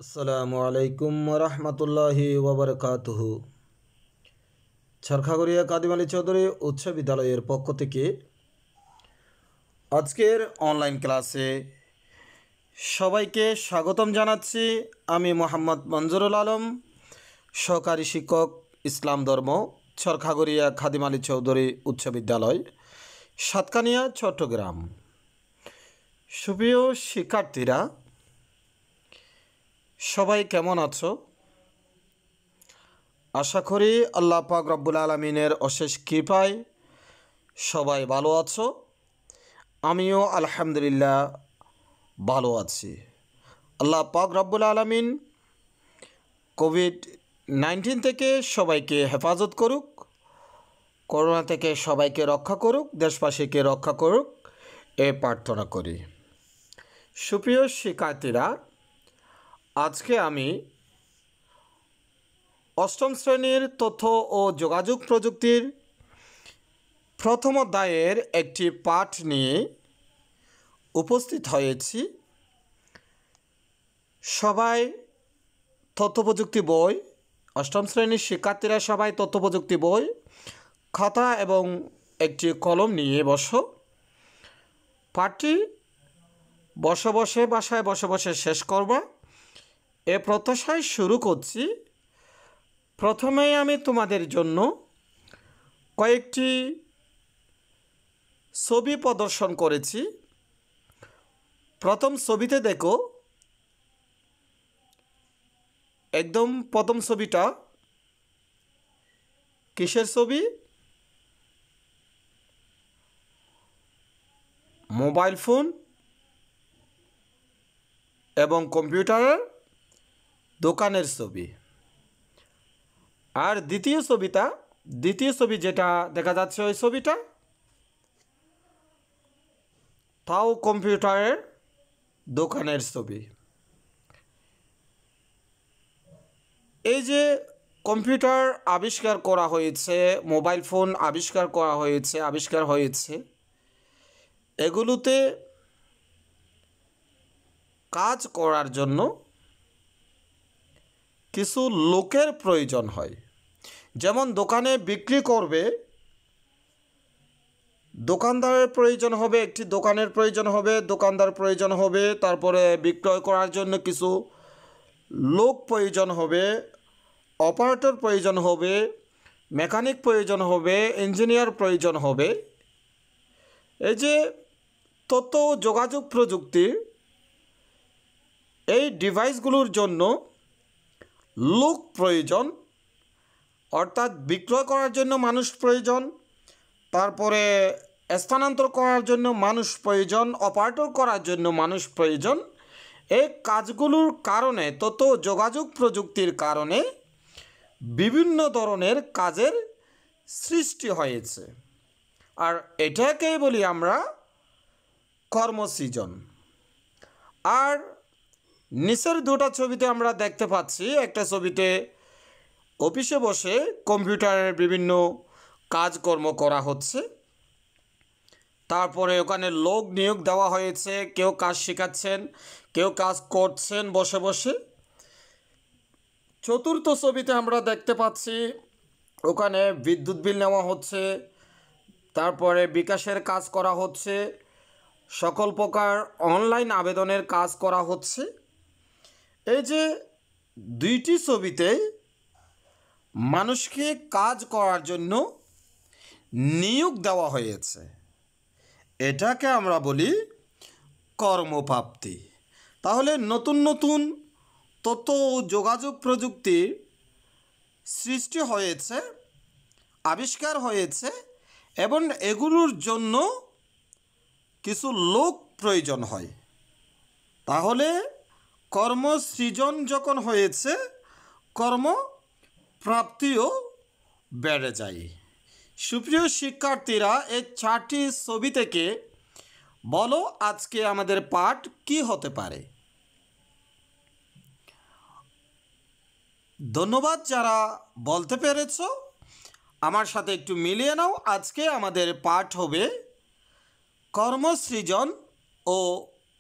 আসসালামু আলাইকুম রহমতুল্লাহি ওবরকাতুহু। ছরখাগড়িয়া কাদিম আলী চৌধুরী উচ্চ বিদ্যালয়ের পক্ষ থেকে আজকের অনলাইন ক্লাসে সবাইকে স্বাগতম জানাচ্ছি। আমি মোহাম্মদ মঞ্জুরুল আলম, সহকারী শিক্ষক, ইসলাম ধর্ম, ছরখাগড়িয়া খাদিম আলী চৌধুরী উচ্চ বিদ্যালয়, সাতকানিয়া, চট্টগ্রাম। সুপ্রিয় শিক্ষার্থীরা, সবাই কেমন আছো? আশা করি আল্লাহ পাক রব্বুল আলমিনের অশেষ কৃপায় সবাই ভালো আছো। আমিও আলহামদুলিল্লাহ ভালো আছি। আল্লাহ পাক রব্বুল আলমিন কোভিড-19 থেকে সবাইকে হেফাজত করুক, করোনা থেকে সবাইকে রক্ষা করুক, দেশবাসীকে রক্ষা করুক, এ প্রার্থনা করি। সুপ্রিয় শিক্ষার্থীরা, আজকে আমি অষ্টম শ্রেণীর তথ্য ও যোগাযোগ প্রযুক্তির প্রথম অধ্যায়ের একটি পাঠ নিয়ে উপস্থিত হয়েছি। সবাই তথ্যপ্রযুক্তি বই, অষ্টম শ্রেণীর শিক্ষার্থীরা সবাই তথ্যপ্রযুক্তি বই, খাতা এবং একটি কলম নিয়ে বসো। পাঠটি বাসায় বসে বসে শেষ করবা, এ প্রত্যাশায় শুরু করছি। প্রথমেই আমি তোমাদের জন্য কয়েকটি ছবি প্রদর্শন করেছি। প্রথম ছবিতে দেখো, একদম প্রথম ছবিটা কিসের ছবি? মোবাইল ফোন এবং কম্পিউটারের দোকানের ছবি। আর দ্বিতীয় ছবি যেটা দেখা যাচ্ছে, ওই ছবিটা তাও কম্পিউটারের দোকানের ছবি। এই যে কম্পিউটার আবিষ্কার করা হয়েছে, মোবাইল ফোন আবিষ্কার হয়েছে, এগুলোতে কাজ করার জন্য কিছু লোকের প্রয়োজন হয়। যেমন দোকানে বিক্রি করবে, দোকানদারের প্রয়োজন হবে, একটি দোকানের প্রয়োজন হবে, দোকানদার প্রয়োজন হবে। তারপরে বিক্রয় করার জন্য কিছু লোক প্রয়োজন হবে, অপারেটর প্রয়োজন হবে, মেকানিক প্রয়োজন হবে, ইঞ্জিনিয়ার প্রয়োজন হবে। এই যে তথ্য ও যোগাযোগ প্রযুক্তির এই ডিভাইসগুলোর জন্য লোক প্রয়োজন, অর্থাৎ বিক্রয় করার জন্য মানুষ প্রয়োজন, তারপরে স্থানান্তর করার জন্য মানুষ প্রয়োজন, অপারেটর করার জন্য মানুষ প্রয়োজন। এই কাজগুলোর কারণে, তথ্য যোগাযোগ প্রযুক্তির কারণে বিভিন্ন ধরনের কাজের সৃষ্টি হয়েছে। আর এটাকেই বলি আমরা কর্মসৃজন। আর নিচের দুটো ছবিতে আমরা দেখতে পাচ্ছি, একটা ছবিতে অফিসে বসে কম্পিউটারের বিভিন্ন কাজকর্ম করা হচ্ছে। তারপরে ওখানে লোক নিয়োগ দেওয়া হয়েছে, কেউ কাজ শেখাচ্ছেন, কেউ কাজ করছেন বসে বসে। চতুর্থ ছবিতে আমরা দেখতে পাচ্ছি ওখানে বিদ্যুৎ বিল নেওয়া হচ্ছে, তারপরে বিকাশের কাজ করা হচ্ছে, সকল প্রকার অনলাইন আবেদনের কাজ করা হচ্ছে। এই যে দুইটি ছবিতে মানুষকে কাজ করার জন্য নিয়োগ দেওয়া হয়েছে, এটাকে আমরা বলি কর্মপ্রাপ্তি। তাহলে নতুন নতুন তথ্য ও যোগাযোগ প্রযুক্তির সৃষ্টি হয়েছে, আবিষ্কার হয়েছে, এবং এগুলোর জন্য কিছু লোক প্রয়োজন হয়। তাহলে কর্মসৃজন যখন হয়েছে, কর্মপ্রাপ্তিও বেড়ে যায়। সুপ্রিয় শিক্ষার্থীরা, এই 4টি ছবি থেকে বলো আজকে আমাদের পাঠ কি হতে পারে? ধন্যবাদ যারা বলতে পেরেছ। আমার সাথে একটু মিলিয়ে নাও। আজকে আমাদের পাঠ হবে কর্মসৃজন ও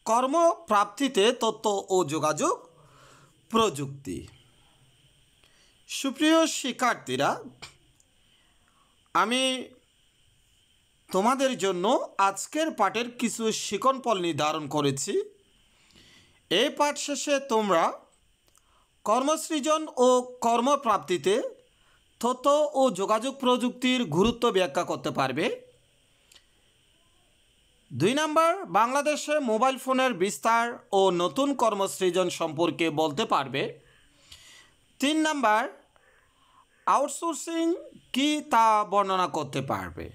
কর্মপ্রাপ্তিতে তথ্য ও যোগাযোগ প্রযুক্তি। সুপ্রিয় শিক্ষার্থীরা, আমি তোমাদের জন্য আজকের পাঠের কিছু শিকনফল নির্ধারণ করেছি। এই পাঠ শেষে তোমরা কর্মসৃজন ও কর্মপ্রাপ্তিতে তথ্য ও যোগাযোগ প্রযুক্তির গুরুত্ব ব্যাখ্যা করতে পারবে। 2 নাম্বার, বাংলাদেশে মোবাইল ফোনের বিস্তার ও নতুন কর্মসৃজন সম্পর্কে বলতে পারবে। 3 নাম্বার, আউটসোর্সিং কি তা বর্ণনা করতে পারবে।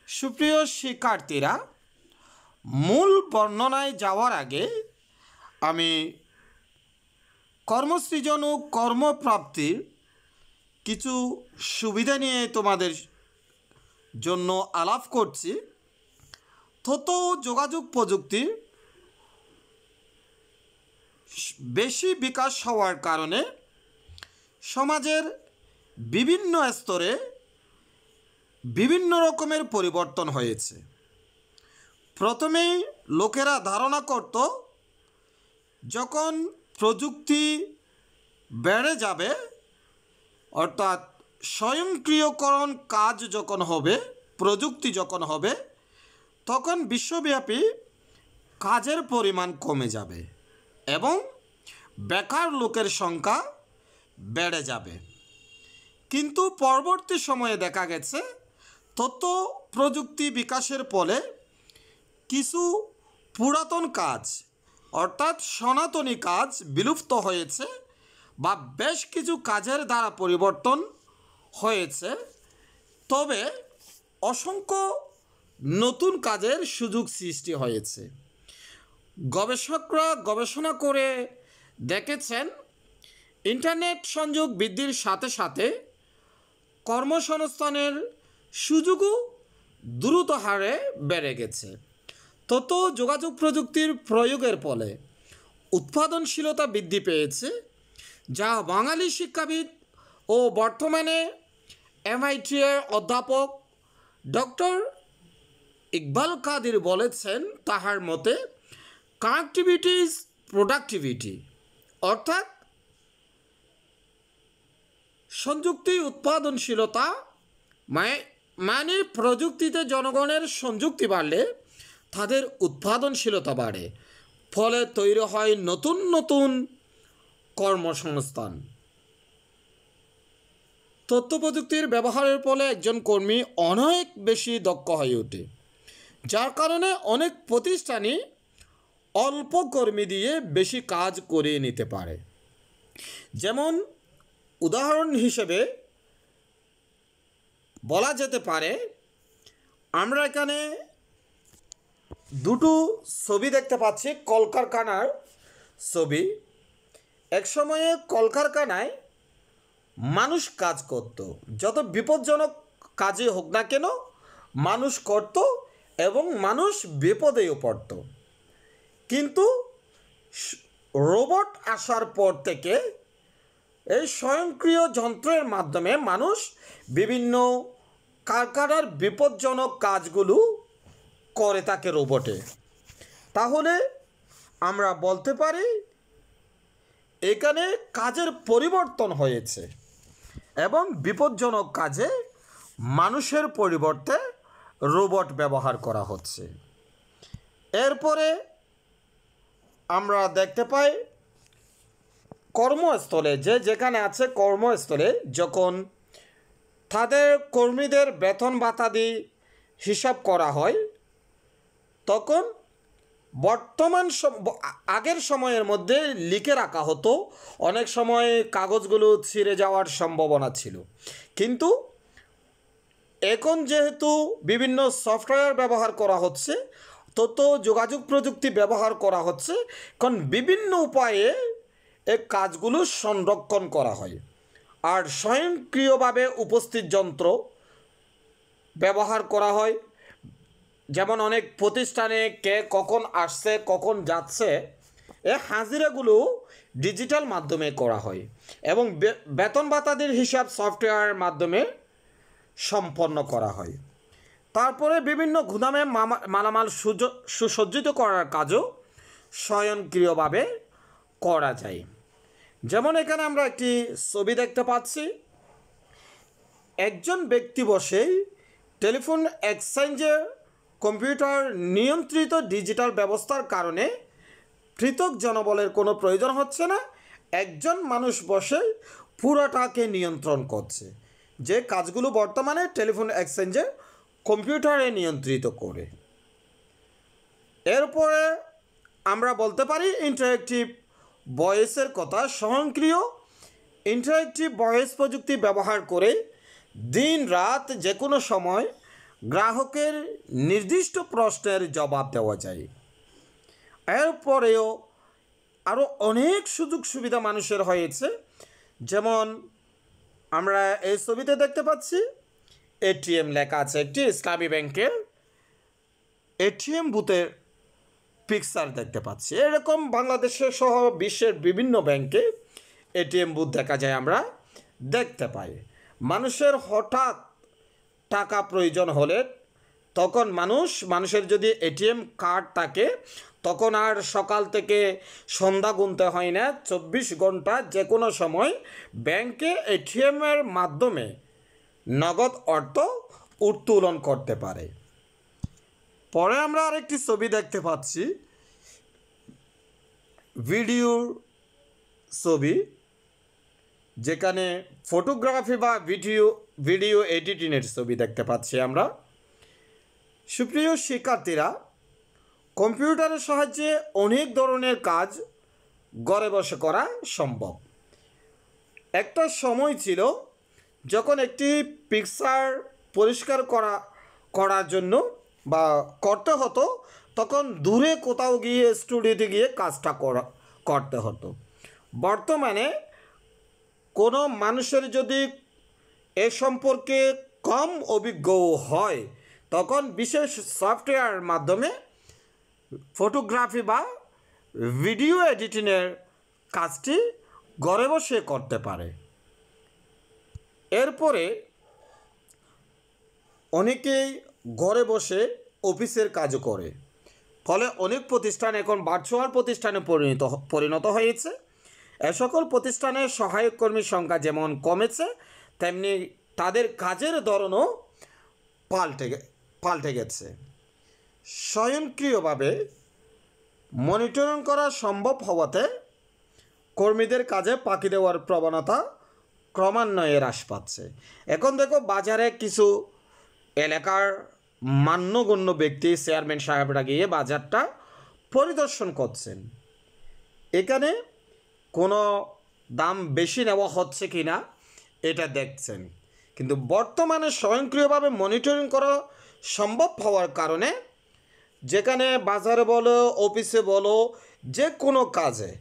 সুপ্রিয় শিক্ষার্থীরা, মূল বর্ণনায় যাওয়ার আগে আমি কর্মসৃজন ও কর্মপ্রাপ্তির কিছু সুবিধা নিয়ে তোমাদের জন্য আলাপ করছি। তথ্য ও যোগাযোগ প্রযুক্তির বেশি বিকাশ হওয়ার কারণে সমাজের বিভিন্ন স্তরে বিভিন্ন রকমের পরিবর্তন হয়েছে। প্রথমেই লোকেরা ধারণা করত যখন প্রযুক্তি বেড়ে যাবে, অর্থাৎ স্বয়ংক্রিয়করণ কাজ যখন হবে, প্রযুক্তি যখন হবে, তখন বিশ্বব্যাপী কাজের পরিমাণ কমে যাবে এবং বেকার লোকের সংখ্যা বেড়ে যাবে। কিন্তু পরবর্তী সময়ে দেখা গেছে তথ্য প্রযুক্তি বিকাশের ফলে কিছু পুরাতন কাজ, অর্থাৎ সনাতনী কাজ বিলুপ্ত হয়েছে বা বেশ কিছু কাজের দ্বারা পরিবর্তন হয়েছে। তবে অসংখ্য নতুন কাজের সুযোগ সৃষ্টি হয়েছে। গবেষকরা গবেষণা করে দেখেছেন ইন্টারনেট সংযোগ বৃদ্ধির সাথে সাথে কর্মসংস্থানের সুযোগও দ্রুত হারে বেড়ে গেছে। তথ্য যোগাযোগ প্রযুক্তির প্রয়োগের ফলে উৎপাদনশীলতা বৃদ্ধি পেয়েছে, যা বাঙালি শিক্ষাবিদ ও বর্তমানে MIT-এর অধ্যাপক ডক্টর ইকবাল কাদির বলেছেন, তাহার মতে কানেক্টিভিটি ইজ প্রোডাক্টিভিটি, অর্থাৎ সংযুক্তি উৎপাদনশীলতা, মানে প্রযুক্তিতে জনগণের সংযুক্তি বাড়লে তাদের উৎপাদনশীলতা বাড়ে, ফলে তৈরি হয় নতুন নতুন কর্মসংস্থান। তথ্য প্রযুক্তির ব্যবহারের ফলে একজন কর্মী অনেক বেশি দক্ষ হয়ে ওঠে, যার কারণে অনেক প্রতিষ্ঠানই অল্প কর্মী দিয়ে বেশি কাজ করিয়ে নিতে পারে। যেমন উদাহরণ হিসেবে বলা যেতে পারে, আমরা এখানে দুটো ছবি দেখতে পাচ্ছি, কলকারখানার ছবি। এক সময়ে কলকারখানায় মানুষ কাজ করত, যত বিপজ্জনক কাজই হোক না কেন মানুষ করত এবং মানুষ বিপদেও পড়ত। কিন্তু রোবট আসার পর থেকে এই স্বয়ংক্রিয় যন্ত্রের মাধ্যমে মানুষ বিভিন্ন কারখানার বিপজ্জনক কাজগুলো করে থাকে রোবটে। তাহলে আমরা বলতে পারি এখানে কাজের পরিবর্তন হয়েছে এবং বিপজ্জনক কাজে মানুষের পরিবর্তে রোবট ব্যবহার করা হচ্ছে। এরপরে আমরা দেখতে পাই কর্মস্থলে, যেখানে আছে কর্মস্থলে যখন তাদের কর্মীদের বেতন ভাতাদি হিসাব করা হয়, তখন আগের সময়ের মধ্যে লিখে রাখা হতো, অনেক সময় কাগজগুলো ছিঁড়ে যাওয়ার সম্ভাবনা ছিল। কিন্তু এখন যেহেতু বিভিন্ন সফটওয়্যার ব্যবহার করা হচ্ছে, তথ্য যোগাযোগ প্রযুক্তি ব্যবহার করা হচ্ছে, কারণ বিভিন্ন উপায়ে এই কাজগুলো সংরক্ষণ করা হয়। আর স্বয়ংক্রিয়ভাবে উপস্থিত যন্ত্র ব্যবহার করা হয়, যেমন অনেক প্রতিষ্ঠানে কে কখন আসছে কখন যাচ্ছে এই হাজিরাগুলো ডিজিটাল মাধ্যমে করা হয় এবং বেতন ভাতাদির হিসাব সফটওয়্যারের মাধ্যমে সম্পন্ন করা হয়। তারপরে বিভিন্ন গুদামে মালামাল সুসজ্জিত করার কাজও স্বয়ংক্রিয়ভাবে করা যায়। যেমন এখানে আমরা একটি ছবি দেখতে পাচ্ছি, একজন ব্যক্তি বসেই টেলিফোন এক্সচেঞ্জে কম্পিউটার নিয়ন্ত্রিত ডিজিটাল ব্যবস্থার কারণে পৃথক জনবলের কোনো প্রয়োজন হচ্ছে না, একজন মানুষ বসে পুরোটাকে নিয়ন্ত্রণ করছে, যে কাজগুলো বর্তমানে টেলিফোন এক্সচেঞ্জে কম্পিউটারে নিয়ন্ত্রিত করে। এরপরে আমরা বলতে পারি ইন্টারেক্টিভ ভয়েসের কথা। স্বয়ংক্রিয় ইন্টারেক্টিভ ভয়েস প্রযুক্তি ব্যবহার করে দিন রাত যে কোনো সময় গ্রাহকের নির্দিষ্ট প্রশ্নের জবাব দেওয়া যায়। এরপরেও আরও অনেক সুযোগ সুবিধা মানুষের হয়েছে, যেমন আমরা এই ছবিতে দেখতে পাচ্ছি এটিএম লেখা আছে, একটি ইসলামী ব্যাংকের এটিএম বুথের পিকচার দেখতে পাচ্ছি। এরকম বাংলাদেশের সহ বিশ্বের বিভিন্ন ব্যাংকে এটিএম বুথ দেখা যায়, আমরা দেখতে পাই। মানুষের হঠাৎ টাকা প্রয়োজন হলে তখন মানুষের যদি এটিএম কার্ড থাকে তখন আর সকাল থেকে সন্ধ্যা গুনতে হয় না, 24 ঘন্টা যে কোনো সময় ব্যাংকে এটিএমের মাধ্যমে নগদ অর্থ উত্তোলন করতে পারে। পরে আমরা আরেকটি ছবি দেখতে পাচ্ছি, ভিডিওর ছবি, যেখানে ফটোগ্রাফি বা ভিডিও এডিটিংয়ের ছবি দেখতে পাচ্ছি আমরা। সুপ্রিয় শিক্ষার্থীরা, কম্পিউটারের সাহায্যে অনেক ধরনের কাজ ঘরে বসে করা সম্ভব। একটা সময় ছিল যখন একটি পিকচার পরিষ্কার করার জন্য বা করতে হতো, তখন দূরে কোথাও গিয়ে স্টুডিওতে গিয়ে কাজটা করতে হতো। বর্তমানে কোনো মানুষের যদি এ সম্পর্কে কম অভিজ্ঞ হয় তখন বিশেষ সফটওয়্যার মাধ্যমে ফটোগ্রাফি বা ভিডিও এডিটিংয়ের কাজটি ঘরে বসে করতে পারে। এরপরে অনেকেই ঘরে বসে অফিসের কাজও করে, ফলে অনেক প্রতিষ্ঠান এখন ভার্চুয়াল প্রতিষ্ঠানে পরিণত হয়েছে। এ সকল প্রতিষ্ঠানের সহায়ক কর্মীর সংখ্যা যেমন কমেছে, তেমনি তাদের কাজের ধরনও পাল্টে গেছে। স্বয়ংক্রিয়ভাবে মনিটরিং করা সম্ভব হওয়াতে কর্মীদের কাজে ফাঁকি দেওয়ার প্রবণতা ক্রমান্বয়ে হ্রাস পাচ্ছে। এখন দেখো, বাজারে কিছু এলাকার মান্যগণ্য ব্যক্তি, চেয়ারম্যান সাহেবরা গিয়ে বাজারটা পরিদর্শন করছেন। এখানে কোনো দাম বেশি নেওয়া হচ্ছে কি না এটা দেখছেন, কিন্তু বর্তমানে স্বয়ংক্রিয়ভাবে মনিটরিং করা সম্ভব হওয়ার কারণে যেখানে বাজারে বলো, অফিসে বলো, যে কোনো কাজে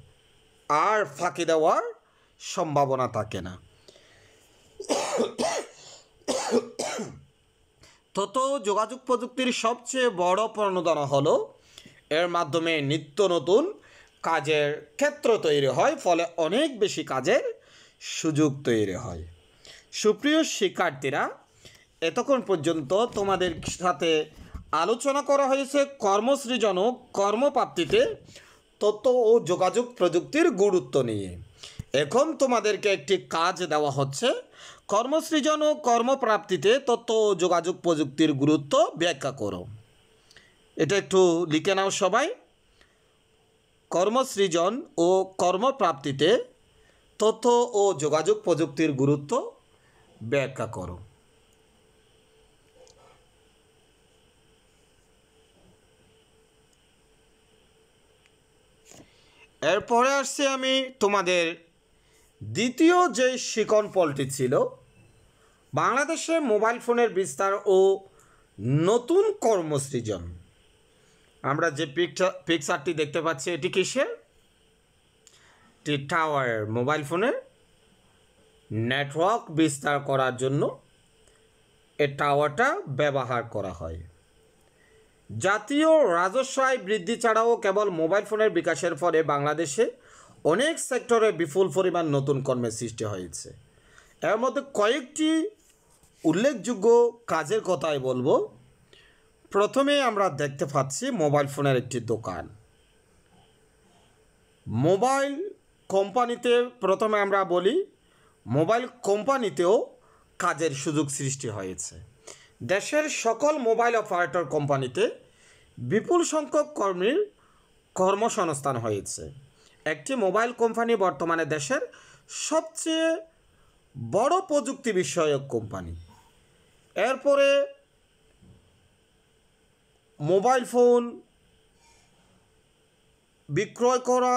আর ফাঁকি দেওয়ার সম্ভাবনা থাকে না। তত যোগাযোগ প্রযুক্তির সবচেয়ে বড় প্রণোদনা হলো এর মাধ্যমে নিত্য নতুন কাজের ক্ষেত্র তৈরি হয়, ফলে অনেক বেশি কাজের সুযোগ তৈরি হয়। সুপ্রিয় শিক্ষার্থীরা, এতক্ষণ পর্যন্ত তোমাদের সাথে আলোচনা করা হয়েছে কর্মসৃজন ও কর্মপ্রাপ্তিতে তথ্য ও যোগাযোগ প্রযুক্তির গুরুত্ব নিয়ে। এখন তোমাদেরকে একটি কাজ দেওয়া হচ্ছে, কর্মসৃজন ও কর্মপ্রাপ্তিতে তথ্য ও যোগাযোগ প্রযুক্তির গুরুত্ব ব্যাখ্যা করো। এটা একটু লিখে নাও সবাই। কর্মসৃজন ও কর্মপ্রাপ্তিতে তথ্য ও যোগাযোগ প্রযুক্তির গুরুত্ব ব্যাখ্যা করো। এরপরে আসছি আমি তোমাদের দ্বিতীয় যে শিকন পলটি ছিল, বাংলাদেশে মোবাইল ফোনের বিস্তার ও নতুন কর্মসৃজন। আমরা যে পিকচারটি দেখতে পাচ্ছি, এটি কিসের? এটি টাওয়ারের। মোবাইল ফোনের নেটওয়ার্ক বিস্তার করার জন্য এই টাওয়ারটা ব্যবহার করা হয়। জাতীয় রাজস্ব আয় বৃদ্ধি ছাড়াও কেবল মোবাইল ফোনের বিকাশের ফলে বাংলাদেশে অনেক সেক্টরে বিপুল পরিমাণ নতুন কর্মের সৃষ্টি হয়েছে। এর মধ্যে কয়েকটি উল্লেখযোগ্য কাজের কথাই বলবো। প্রথমে আমরা দেখতে পাচ্ছি মোবাইল ফোনের একটি দোকান। মোবাইল কোম্পানিতে প্রথমে আমরা বলি মোবাইল কোম্পানিতেও কাজের সুযোগ সৃষ্টি হয়েছে। দেশের সকল মোবাইল অপারেটর কোম্পানিতে বিপুল সংখ্যক কর্মীর কর্মসংস্থান হয়েছে। একটি মোবাইল কোম্পানি বর্তমানে দেশের সবচেয়ে বড় প্রযুক্তি বিষয়ক কোম্পানি। এরপরে মোবাইল ফোন বিক্রয় করা,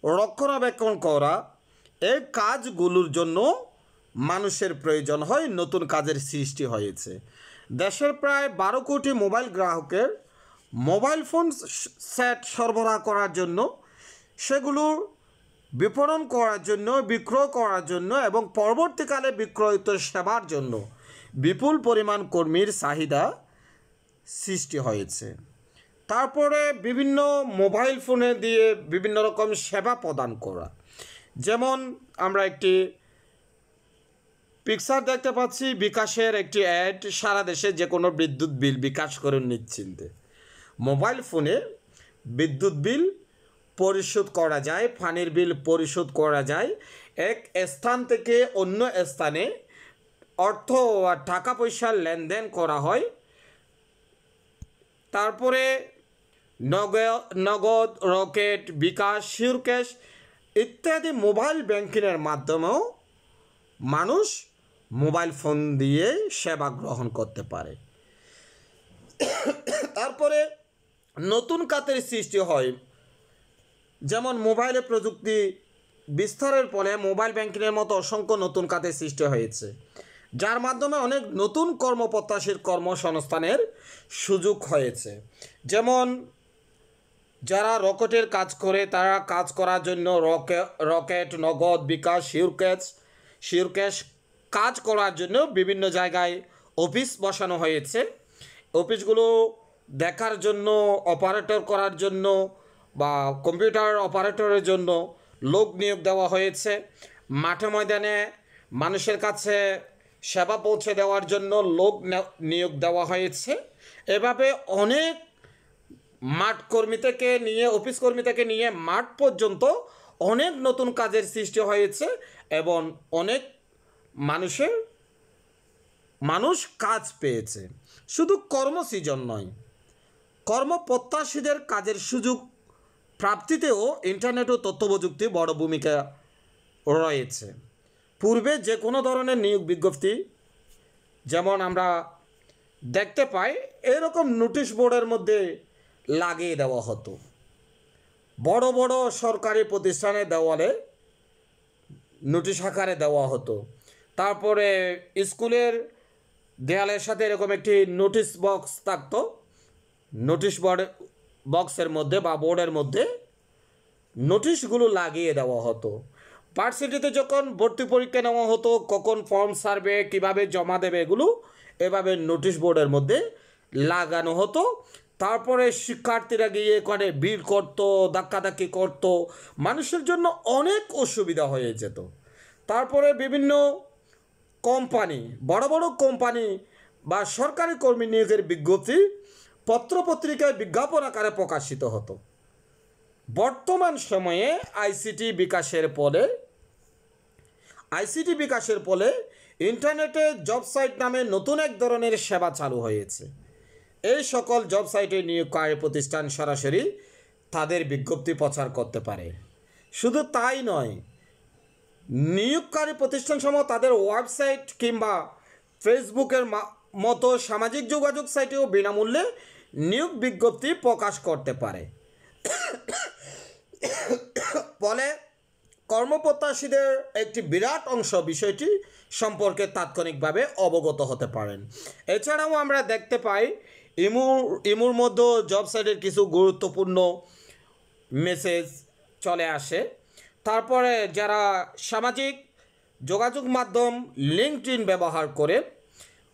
রক্ষণাবেক্ষণ করা, এই কাজগুলোর জন্য মানুষের প্রয়োজন হয়, নতুন কাজের সৃষ্টি হয়েছে। দেশের প্রায় 12 কোটি মোবাইল গ্রাহকের মোবাইল ফোন সেট সরবরাহ করার জন্য, সেগুলোর বিপণন করার জন্য, বিক্রয় করার জন্য এবং পরবর্তীকালে বিক্রয়িত সেবার জন্য বিপুল পরিমাণ কর্মীর চাহিদা সৃষ্টি হয়েছে। তারপরে বিভিন্ন মোবাইল ফোনে দিয়ে বিভিন্ন রকম সেবা প্রদান করা, যেমন আমরা একটি পিকচার দেখতে পাচ্ছি, বিকাশের একটি অ্যাড, সারা দেশে যে কোনো বিদ্যুৎ বিল বিকাশ করুন নিশ্চিন্তে। মোবাইল ফোনে বিদ্যুৎ বিল পরিশোধ করা যায়, পানির বিল পরিশোধ করা যায়, এক স্থান থেকে অন্য স্থানে অর্থ বা টাকা পয়সার লেনদেন করা হয়। তারপরে নগদ, রকেট, বিকাশ, শিওর ক্যাশ ইত্যাদি মোবাইল ব্যাংকিংয়ের মাধ্যমেও মানুষ মোবাইল ফোন দিয়ে সেবা গ্রহণ করতে পারে। তারপরে নতুন খাতের সৃষ্টি হয়, যেমন মোবাইলে প্রযুক্তি বিস্তারের ফলে মোবাইল ব্যাংকিংয়ের মতো অসংখ্য নতুন খাতের সৃষ্টি হয়েছে, যার মাধ্যমে অনেক নতুন কর্মপ্রত্যাশীর কর্মসংস্থানের সুযোগ হয়েছে। যেমন যারা রকেটের কাজ করে, তারা কাজ করার জন্য রকেট, নগদ, বিকাশ, শিওর ক্যাশ কাজ করার জন্য বিভিন্ন জায়গায় অফিস বসানো হয়েছে। অফিসগুলো দেখার জন্য, অপারেটর করার জন্য বা কম্পিউটার অপারেটরের জন্য লোক নিয়োগ দেওয়া হয়েছে। মাঠে ময়দানে মানুষের কাছে সেবা পৌঁছে দেওয়ার জন্য লোক নিয়োগ দেওয়া হয়েছে। এভাবে অনেক মাঠ কর্মী থেকে নিয়ে, অফিস কর্মী থেকে নিয়ে মাঠ পর্যন্ত অনেক নতুন কাজের সৃষ্টি হয়েছে এবং অনেক মানুষ কাজ পেয়েছে। শুধু কর্মসৃজন নয়, কর্মপ্রত্যাশীদের কাজের সুযোগ প্রাপ্তিতেও ইন্টারনেট ও তথ্য প্রযুক্তি বড় ভূমিকা রয়েছে। পূর্বে যে কোনো ধরনের নিয়োগ বিজ্ঞপ্তি যেমন আমরা দেখতে পাই, এরকম নোটিশ বোর্ডের মধ্যে লাগিয়ে দেওয়া হতো। বড় বড় সরকারি প্রতিষ্ঠানের দেওয়ালে নোটিশ আকারে দেওয়া হতো। তারপরে স্কুলের দেয়ালের সাথে এরকম একটি নোটিশ বক্স থাকতো। নোটিশ বক্সের মধ্যে বা বোর্ডের মধ্যে নোটিশগুলো লাগিয়ে দেওয়া হতো। ভার্সিটিতে যখন ভর্তি পরীক্ষা নেওয়া হতো, কখন ফর্ম সার্ভে, কীভাবে জমা দেবে, এগুলো এভাবে নোটিশ বোর্ডের মধ্যে লাগানো হতো। তারপরে শিক্ষার্থীরা গিয়ে এখানে ভিড় করতো, ধাক্কাধাক্কি করতো, মানুষের জন্য অনেক অসুবিধা হয়ে যেত। তারপরে বিভিন্ন কোম্পানি, বড় বড় কোম্পানি বা সরকারি কর্মী নিয়োগের বিজ্ঞপ্তি পত্রপত্রিকায় বিজ্ঞাপন আকারে প্রকাশিত হতো। বর্তমান সময়ে আইসিটি বিকাশের ফলে ইন্টারনেটে জব সাইট নামে নতুন এক ধরনের সেবা চালু হয়েছে। এই সকল জব সাইটে নিয়োগকারী প্রতিষ্ঠান সরাসরি তাদের বিজ্ঞপ্তি প্রচার করতে পারে। শুধু তাই নয়, নিয়োগকারী প্রতিষ্ঠানসমূহ তাদের ওয়েবসাইট কিংবা ফেসবুকের মতো সামাজিক যোগাযোগ সাইটেও বিনামূল্যে নিয়োগ বিজ্ঞপ্তি প্রকাশ করতে পারে। ফলে কর্মপ্রত্যাশীদের একটি বিরাট অংশ বিষয়টি সম্পর্কে তাৎক্ষণিকভাবে অবগত হতে পারেন। এছাড়াও আমরা দেখতে পাই ইমুর মধ্যে জব সাইটের কিছু গুরুত্বপূর্ণ মেসেজ চলে আসে। তারপরে যারা সামাজিক যোগাযোগ মাধ্যম লিঙ্কডইন ব্যবহার করে,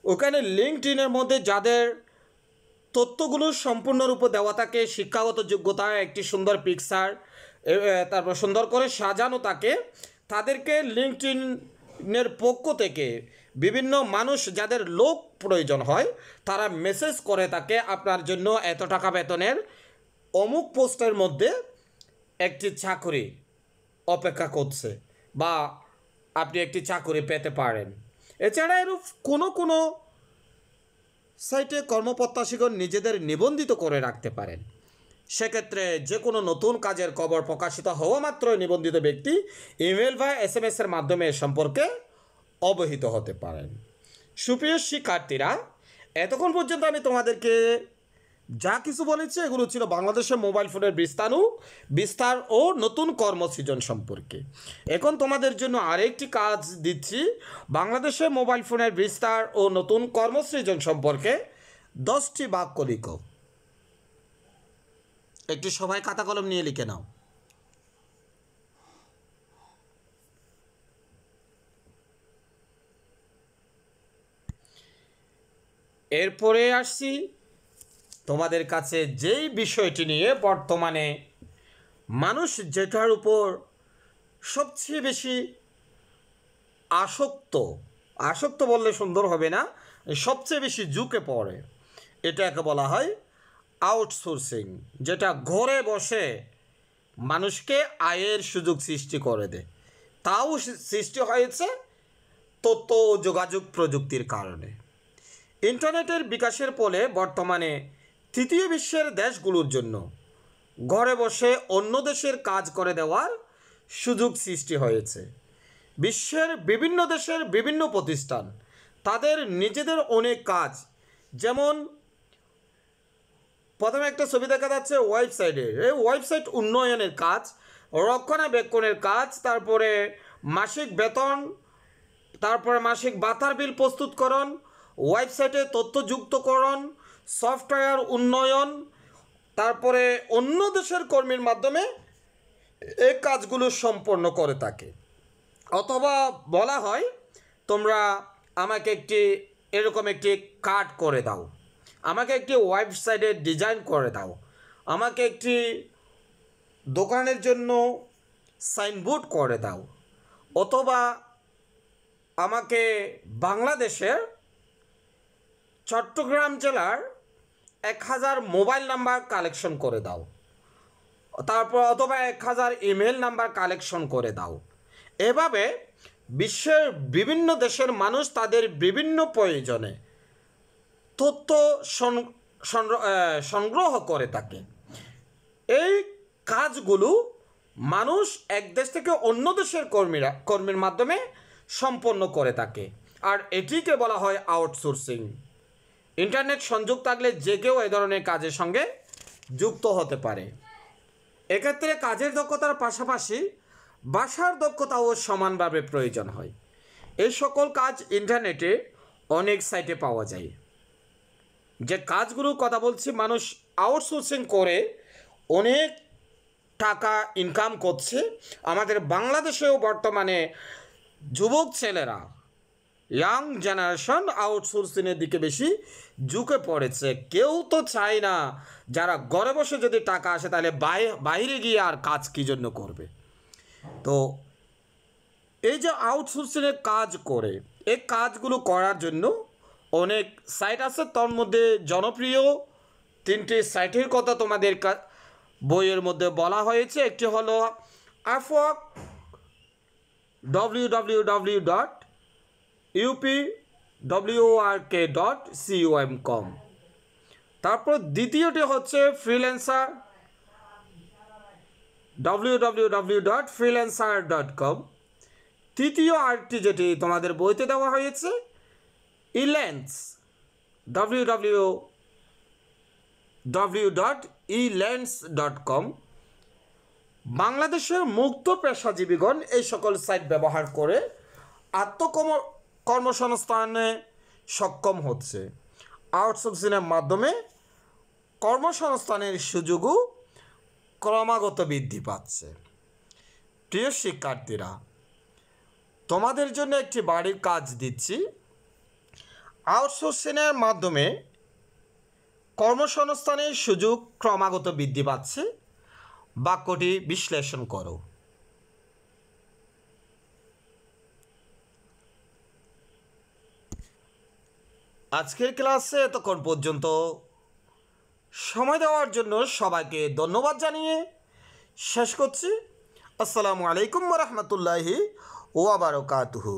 ওখানে লিঙ্কডইনের মধ্যে যাদের তথ্যগুলো সম্পূর্ণরূপে দেওয়া থাকে, শিক্ষাগত যোগ্যতা, একটি সুন্দর পিকচার, তারপর সুন্দর করে সাজানো থাকে, তাদেরকে লিঙ্কডইনের পক্ষ থেকে বিভিন্ন মানুষ যাদের লোক প্রয়োজন হয়, তারা মেসেজ করে থাকে, আপনার জন্য এত টাকা বেতনের অমুক পোস্টের মধ্যে একটি চাকরি অপেক্ষা করছে বা আপনি একটি চাকরি পেতে পারেন। এছাড়া এরূপ কোনো কোনো সাইটে কর্মপ্রত্যাশীগণ নিজেদের নিবন্ধিত করে রাখতে পারেন। সেক্ষেত্রে যে কোনো নতুন কাজের খবর প্রকাশিত হওয়া মাত্র নিবন্ধিত ব্যক্তি ইমেল বা SMS এর মাধ্যমে এ সম্পর্কে অবহিত হতে পারেন। সুপ্রিয় শিক্ষার্থীরা, এতক্ষণ পর্যন্ত আমি তোমাদেরকে যা কিছু বলেছি এগুলো ছিল বাংলাদেশের মোবাইল ফোনের বিস্তার ও নতুন কর্মসৃজন সম্পর্কে। এখন তোমাদের জন্য আরেকটি কাজ দিচ্ছি, বাংলাদেশের মোবাইল ফোনের বিস্তার ও নতুন কর্মসৃজন সম্পর্কে 10টি বাক্য লিখো। একটু সবাই খাতা কলম নিয়ে লিখে নাও। এরপরে আসছি তোমাদের কাছে যেই বিষয়টি নিয়ে বর্তমানে মানুষ যেটার উপর সবচেয়ে বেশি আসক্ত বললে সুন্দর হবে না, সবচেয়ে বেশি ঝুঁকে পড়ে, এটাকে বলা হয় আউটসোর্সিং, যেটা ঘরে বসে মানুষকে আয়ের সুযোগ সৃষ্টি করে দেয়। তাও সৃষ্টি হয়েছে তথ্য ও যোগাযোগ প্রযুক্তির কারণে। ইন্টারনেটের বিকাশের ফলে বর্তমানে তৃতীয় বিশ্বের দেশগুলোর জন্য ঘরে বসে অন্য দেশের কাজ করে দেওয়ার সুযোগ সৃষ্টি হয়েছে। বিশ্বের বিভিন্ন দেশের বিভিন্ন প্রতিষ্ঠান তাদের নিজেদের অনেক কাজ, যেমন প্রথমে একটা ছবি দেখা যাচ্ছে ওয়েবসাইটের, এই ওয়েবসাইট উন্নয়নের কাজ, রক্ষণাবেক্ষণের কাজ, তারপরে মাসিক বেতন, তারপরে মাসিক ভাতার বিল প্রস্তুতকরণ, ওয়েবসাইটে তথ্যযুক্তকরণ, সফটওয়্যার উন্নয়ন, তারপরে অন্য দেশের কর্মীর মাধ্যমে এই কাজগুলো সম্পন্ন করে থাকে। অথবা বলা হয় তোমরা আমাকে এরকম একটি কার্ড করে দাও, আমাকে একটি ওয়েবসাইটের ডিজাইন করে দাও, আমাকে একটি দোকানের জন্য সাইনবোর্ড করে দাও, অথবা আমাকে বাংলাদেশের চট্টগ্রাম জেলার 1000 মোবাইল নাম্বার কালেকশন করে দাও, তারপর অথবা 1000 ইমেল নাম্বার কালেকশন করে দাও। এভাবে বিশ্বের বিভিন্ন দেশের মানুষ তাদের বিভিন্ন প্রয়োজনে তথ্য সংগ্রহ করে থাকে। এই কাজগুলো মানুষ এক দেশ থেকে অন্য দেশের কর্মীর মাধ্যমে সম্পন্ন করে থাকে, আর এটিকে বলা হয় আউটসোর্সিং। ইন্টারনেট সংযোগ থাকলে যে কেউ এ ধরনের কাজের সঙ্গে যুক্ত হতে পারে। এক্ষেত্রে কাজের দক্ষতার পাশাপাশি ভাষার দক্ষতাও সমানভাবে প্রয়োজন হয়। এই সকল কাজ ইন্টারনেটে অনেক সাইটে পাওয়া যায়। যে কাজগুলোর কথা বলছি, মানুষ আউটসোর্সিং করে অনেক টাকা ইনকাম করছে। আমাদের বাংলাদেশেও বর্তমানে যুবক ছেলেরা, ইয়াং জেনারেশন আউটসোর্সিংয়ের দিকে বেশি ঝুঁকে পড়েছে। কেউ তো চায় না যারা ঘরে বসে যদি টাকা আসে তাহলে বাইরে গিয়ে আর কাজ কী জন্য করবে। তো এই যে আউটসোর্সিংয়ের কাজ করে, এই কাজগুলো করার জন্য অনেক সাইট আছে। তার মধ্যে জনপ্রিয় 3টি সাইটের কথা তোমাদের বইয়ের মধ্যে বলা হয়েছে। একটি হলো আপওয়ার্ক, www.upwork.com। তারপর দ্বিতীয়টি হচ্ছে ফ্রিল্যান্সার, www.freelancer.com। তৃতীয় আরেকটি যেটি তোমাদের বইতে দেওয়া হয়েছে ইল্যান্স, www.elance.com। বাংলাদেশের মুক্ত পেশাজীবীগণ এই সকল সাইট ব্যবহার করে কর্মসংস্থানে সক্ষম হচ্ছে। আউটসোর্সিংয়ের মাধ্যমে কর্মসংস্থানের সুযোগও ক্রমাগত বৃদ্ধি পাচ্ছে। প্রিয় শিক্ষার্থীরা, তোমাদের জন্য একটি বাড়ির কাজ দিচ্ছি। আউটসোর্সিংয়ের মাধ্যমে কর্মসংস্থানের সুযোগ ক্রমাগত বৃদ্ধি পাচ্ছে। বাক্যটি বিশ্লেষণ করো। আজকের ক্লাসে এতক্ষণ পর্যন্ত সময় দেওয়ার জন্য সবাইকে ধন্যবাদ জানিয়ে শেষ করছি। আসসালামু আলাইকুম ওয়া রাহমাতুল্লাহি ওয়া বারাকাতুহু।